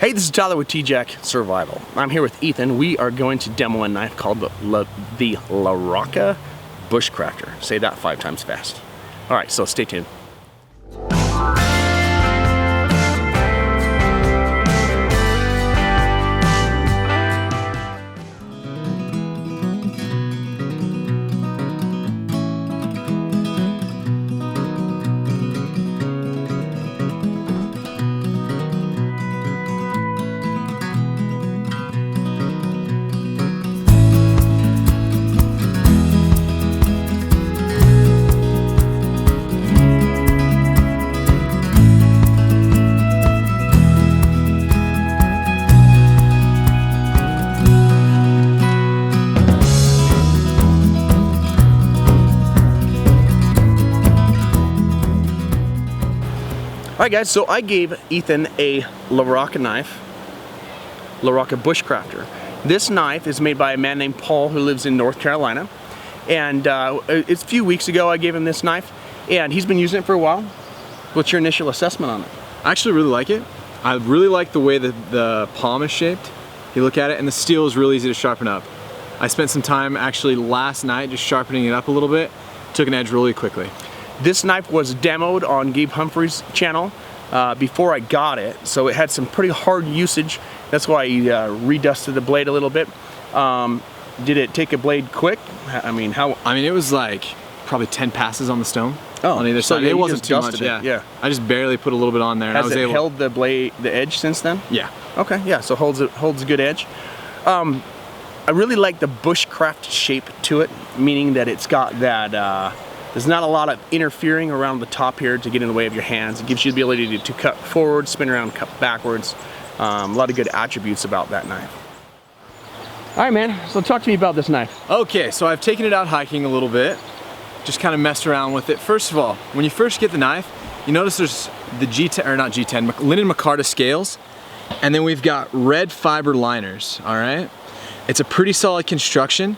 Hey, this is Tyler with T-Jack Survival. I'm here with Ethan. We are going to demo a knife called the Rocca Bushcrafter. Say that 5 times fast. All right, so stay tuned. Alright guys, so I gave Ethan a Rocca knife, Rocca Bushcrafter. This knife is made by a man named Paul who lives in North Carolina. And it's a few weeks ago I gave him this knife, and he's been using it for a while. What's your initial assessment on it? I actually really like it. I really like the way that the palm is shaped. You look at it, and the steel is really easy to sharpen up. I spent some time actually last night just sharpening it up a little bit. Took an edge really quickly. This knife was demoed on Gabe Humphrey's channel before I got it, so it had some pretty hard usage. That's why he redusted the blade a little bit. Did it take a blade quick? I mean, it was like probably 10 passes on the stone. Oh, on either side. Yeah, it wasn't too much. Yeah. I just barely put a little bit on there. Has it held the blade, the edge since then? Yeah. Okay. Yeah. So holds a good edge. I really like the bushcraft shape to it, meaning that it's got that. There's not a lot of interfering around the top here to get in the way of your hands. It gives you the ability to cut forward, spin around, cut backwards. A lot of good attributes about that knife. All right, man, so talk to me about this knife. Okay, so I've taken it out hiking a little bit. Just kind of messed around with it. First of all, when you first get the knife, you notice there's the G10, or not G10, linen micarta scales. And then we've got red fiber liners, all right? It's a pretty solid construction.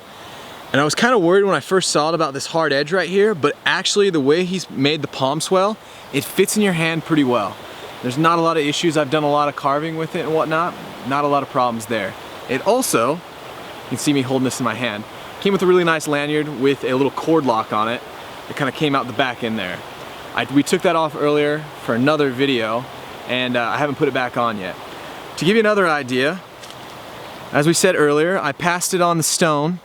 And I was kind of worried when I first saw it about this hard edge right here, but actually the way he's made the palm swell, it fits in your hand pretty well. There's not a lot of issues. I've done a lot of carving with it and whatnot. Not a lot of problems there. It also, you can see me holding this in my hand, came with a really nice lanyard with a little cord lock on it. It kind of came out the back in there. We took that off earlier for another video, and I haven't put it back on yet. To give you another idea, as we said earlier, I passed it on the stone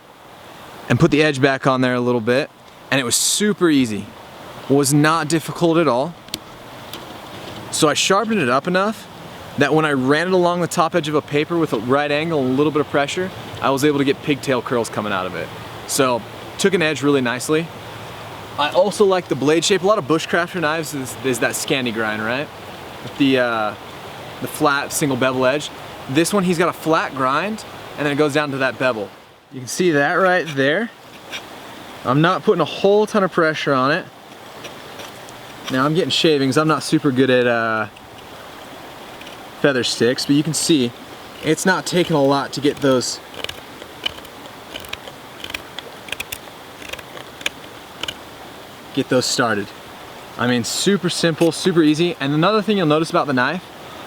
and put the edge back on there a little bit, and it was super easy. It was not difficult at all. So I sharpened it up enough that when I ran it along the top edge of a paper with a right angle and a little bit of pressure, I was able to get pigtail curls coming out of it. So took an edge really nicely. I also like the blade shape. A lot of bushcrafter knives is that Scandi grind, right? With the flat single bevel edge. This one, he's got a flat grind, and then it goes down to that bevel. You can see that right there. I'm not putting a whole ton of pressure on it. Now I'm getting shavings. I'm not super good at feather sticks, but you can see it's not taking a lot to get those started. I mean, super simple, super easy. And another thing you'll notice about the knife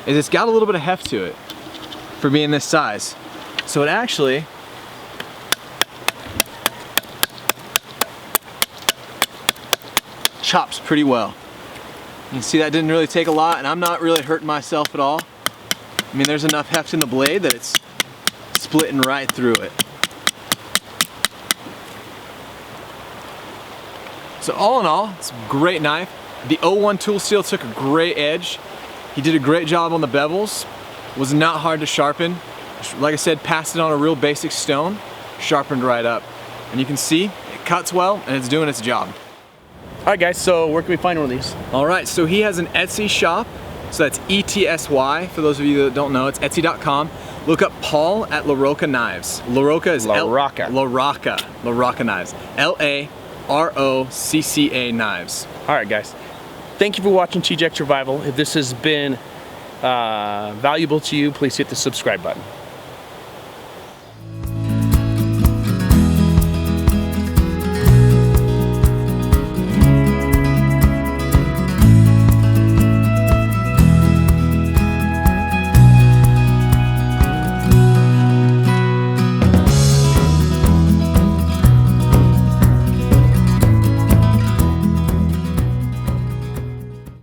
is it's got a little bit of heft to it for being this size. So it actually chops pretty well. You can see that didn't really take a lot, and I'm not really hurting myself at all. I mean, there's enough heft in the blade that it's splitting right through it. So all in all, it's a great knife. The 01 tool steel took a great edge. He did a great job on the bevels. Was not hard to sharpen. Like I said, passed it on a real basic stone, sharpened right up. And you can see it cuts well and it's doing its job. Alright guys, so where can we find one of these? Alright, so he has an Etsy shop. So that's E-T-S-Y, for those of you that don't know, it's Etsy.com. Look up Paul at Rocca Knives. Rocca is Rocca. Rocca Knives. L-A-R-O-C-C-A Knives. Alright guys, thank you for watching T-Jack Survival. If this has been valuable to you, please hit the subscribe button.